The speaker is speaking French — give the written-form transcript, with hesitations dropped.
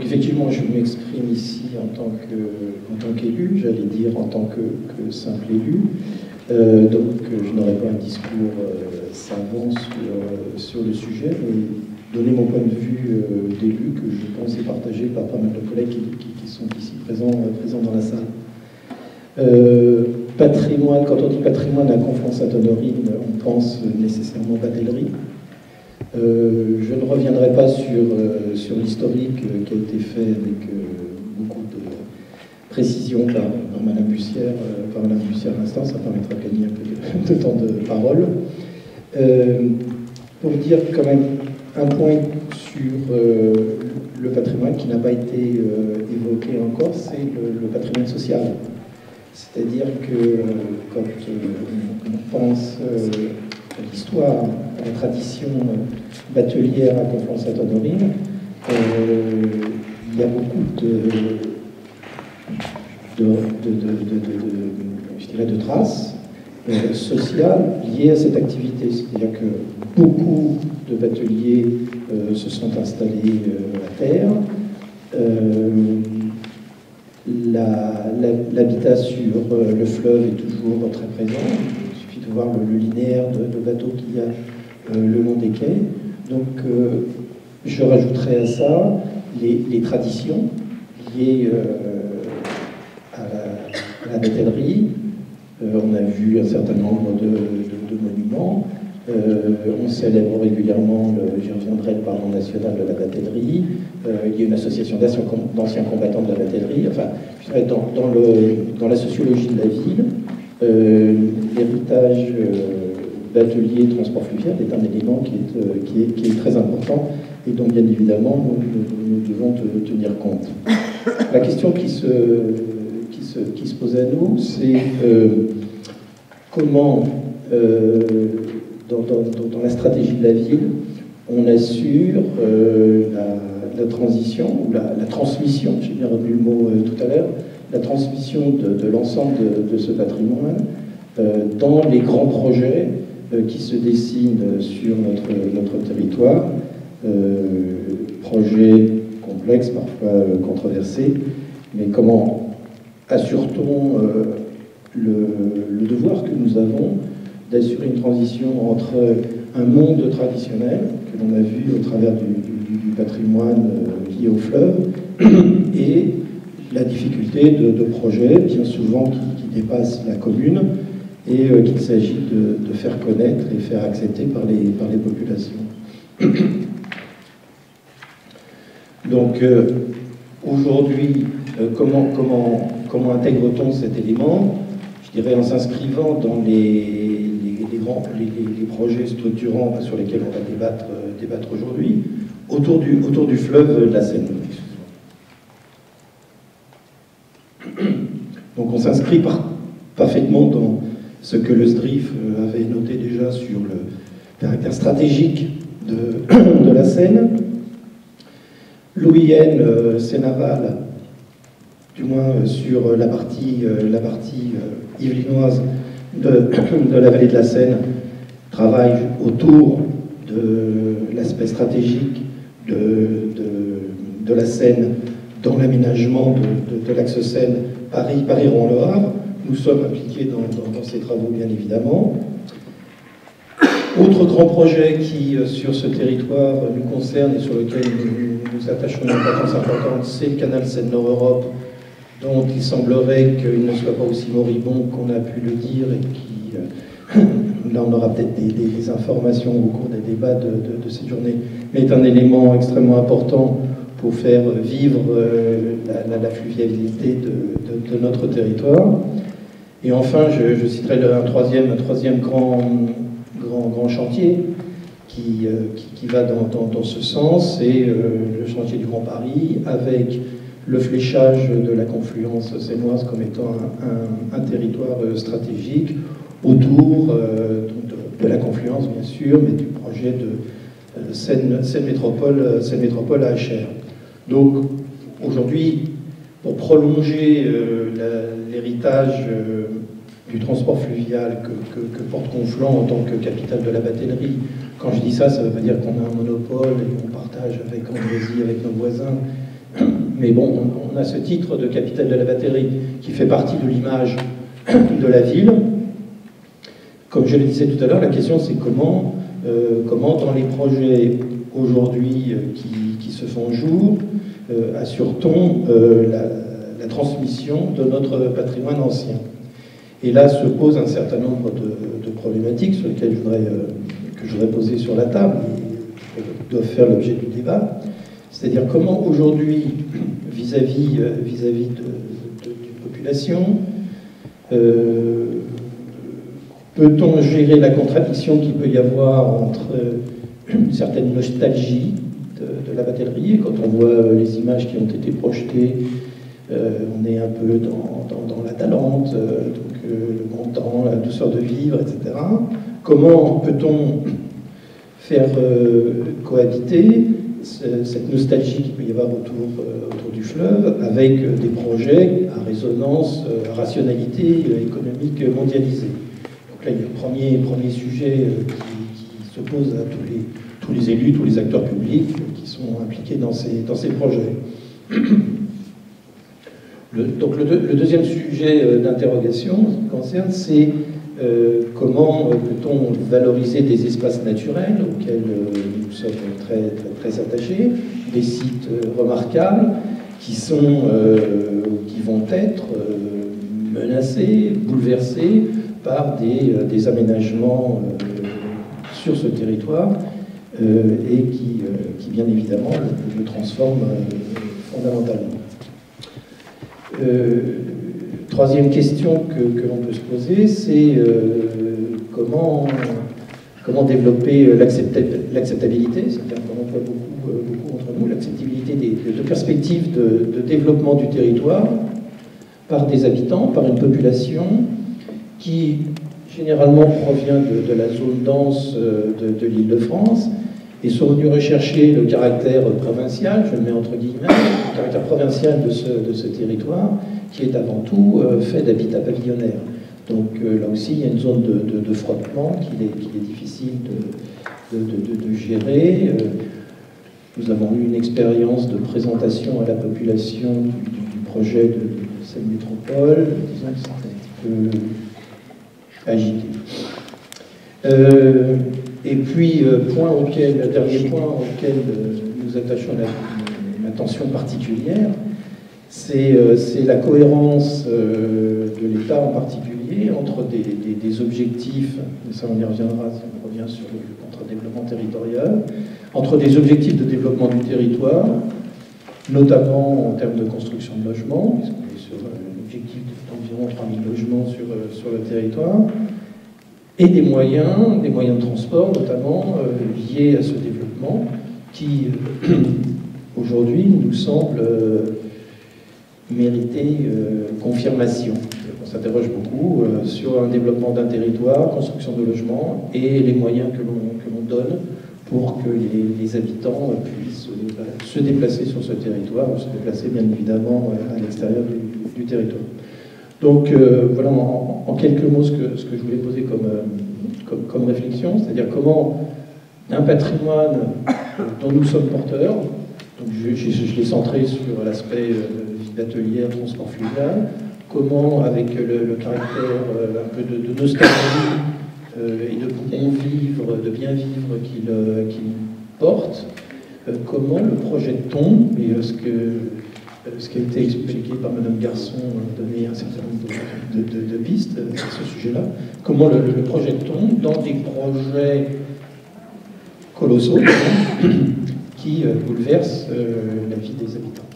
effectivement, je m'exprime ici en tant qu'élu, j'allais dire en tant que simple élu. Donc je n'aurai pas un discours savant sur le sujet, mais donner mon point de vue d'élu que je pense est partagé par pas mal de collègues qui sont ici présents dans la salle. Patrimoine, quand on dit patrimoine à Conflans-Sainte-Honorine, on pense nécessairement batellerie. Je ne reviendrai pas sur l'historique qui a été fait avec beaucoup de précision par Madame Bussière à l'instant, ça permettra de gagner un peu de temps de parole. Pour dire quand même un point sur le patrimoine qui n'a pas été évoqué encore, c'est le patrimoine social. C'est-à-dire que quand on pense à l'histoire, à la tradition batelière à Conflans-Sainte-Honorine, il y a beaucoup de traces sociales liées à cette activité. C'est-à-dire que beaucoup de bateliers se sont installés à terre. L'habitat sur le fleuve est toujours très présent. Il suffit de voir le linéaire de bateaux qu'il y a le long des quais. Donc, je rajouterai à ça les traditions liées à la batellerie. On a vu un certain nombre de monuments. On célèbre régulièrement, j'y reviendrai, le Parlement national de la batellerie. Il y a une association d'anciens combattants de la batellerie. Enfin, je dirais, dans la sociologie de la ville, l'héritage batelier transport fluvial est un élément qui est très important et dont, bien évidemment, nous devons tenir compte. La question qui se pose à nous, c'est comment, dans la stratégie de la ville, on assure la transition, ou la transmission, j'ai bien retenu le mot tout à l'heure, la transmission de l'ensemble de ce patrimoine dans les grands projets qui se dessinent sur notre territoire, projets complexes, parfois controversés, mais comment assure-t-on le devoir que nous avons d'assurer une transition entre un monde traditionnel, que l'on a vu au travers du patrimoine lié au fleuve, et la difficulté de projets, bien souvent, qui dépassent la commune, et qu'il s'agit de faire connaître et faire accepter par les populations. Donc, aujourd'hui, comment intègre-t-on cet élément? Je dirais en s'inscrivant dans les projets structurants sur lesquels on va débattre aujourd'hui, autour du fleuve de la Seine. Donc on s'inscrit parfaitement dans ce que le SDRIF avait noté déjà sur le caractère stratégique de la Seine. L'OIN Seine-Aval, du moins sur la partie yvelinoise de la vallée de la Seine, travaille autour de l'aspect stratégique de la Seine dans l'aménagement de l'axe Seine Paris-Rouen-Le Havre. Nous sommes impliqués dans ces travaux, bien évidemment. Autre grand projet qui, sur ce territoire, nous concerne et sur lequel nous attachons une importance importante, c'est le canal Seine-Nord-Europe, dont il semblerait qu'il ne soit pas aussi moribond qu'on a pu le dire et qui, là on aura peut-être des informations au cours des débats de cette journée, mais est un élément extrêmement important pour faire vivre la fluvialité de notre territoire. Et enfin, je citerai un troisième grand chantier qui va dans ce sens, c'est le chantier du Grand Paris, avec le fléchage de la confluence sénoise comme étant un territoire stratégique autour de la confluence, bien sûr, mais du projet de Seine Métropole à HR. Donc, aujourd'hui, pour prolonger l'héritage du transport fluvial que porte Conflans en tant que capitale de la batellerie, quand je dis ça, ça ne veut pas dire qu'on a un monopole et qu'on partage avec Andrézy, avec nos voisins, Mais bon, on a ce titre de capitale de la batterie qui fait partie de l'image de la ville. Comme je le disais tout à l'heure, la question c'est comment dans les projets aujourd'hui qui se font jour, assure-t-on la transmission de notre patrimoine ancien. Et là se pose un certain nombre de problématiques sur lesquelles que je voudrais poser sur la table et qui doivent faire l'objet du débat. C'est-à-dire comment aujourd'hui, vis-à-vis d'une population, peut-on gérer la contradiction qu'il peut y avoir entre une certaine nostalgie de la batterie, et quand on voit les images qui ont été projetées, on est un peu dans la Talente, donc le bon temps, la douceur de vivre, etc. Comment peut-on faire cohabiter cette nostalgie qu'il peut y avoir autour du fleuve avec des projets à résonance, à rationalité économique mondialisée? Donc là, il y a le premier sujet qui se pose à tous les élus, tous les acteurs publics qui sont impliqués dans ces projets. Donc le deuxième sujet d'interrogation qui concerne, c'est comment peut-on valoriser des espaces naturels auxquels nous sommes très attachés, des sites remarquables qui vont être menacés, bouleversés par des aménagements sur ce territoire et qui bien évidemment le transforment fondamentalement. Troisième question que l'on peut se poser, c'est comment développer l'acceptabilité, c'est-à-dire comme on voit beaucoup entre nous, l'acceptabilité de perspectives de développement du territoire par des habitants, par une population qui généralement provient de la zone dense de l'Île-de-France et sont venus rechercher le caractère provincial, je le mets entre guillemets, le caractère provincial de ce territoire, qui est avant tout fait d'habitat pavillonnaire. Donc là aussi, il y a une zone de frottement qu'il est difficile de gérer. Nous avons eu une expérience de présentation à la population du projet de cette métropole, disons que c'était un petit peu agité. Et puis, dernier point auquel nous attachons une attention particulière, c'est la cohérence de l'État en particulier entre des objectifs, et ça on y reviendra si on revient sur le contre-développement territorial, entre des objectifs de développement du territoire, notamment en termes de construction de logements, puisqu'on est sur un objectif d'environ 3000 logements sur le territoire, et des moyens de transport, notamment liés à ce développement, qui aujourd'hui nous semble mériter confirmation. On s'interroge beaucoup sur un développement d'un territoire, construction de logements, et les moyens que l'on donne pour que les habitants puissent se déplacer sur ce territoire, ou se déplacer bien évidemment à l'extérieur du territoire. Donc voilà en quelques mots ce que je voulais poser comme réflexion, c'est-à-dire comment un patrimoine dont nous sommes porteurs, donc je l'ai centré sur l'aspect vie d'atelier, transport fluvial, comment avec le caractère un peu de nostalgie et de bon vivre, de bien vivre qu'il porte, comment le projette-t-on, et ce qui a été expliqué par Madame Garçon donné un certain nombre de pistes à ce sujet-là. Comment le projette-t-on dans des projets colossaux qui bouleversent la vie des habitants.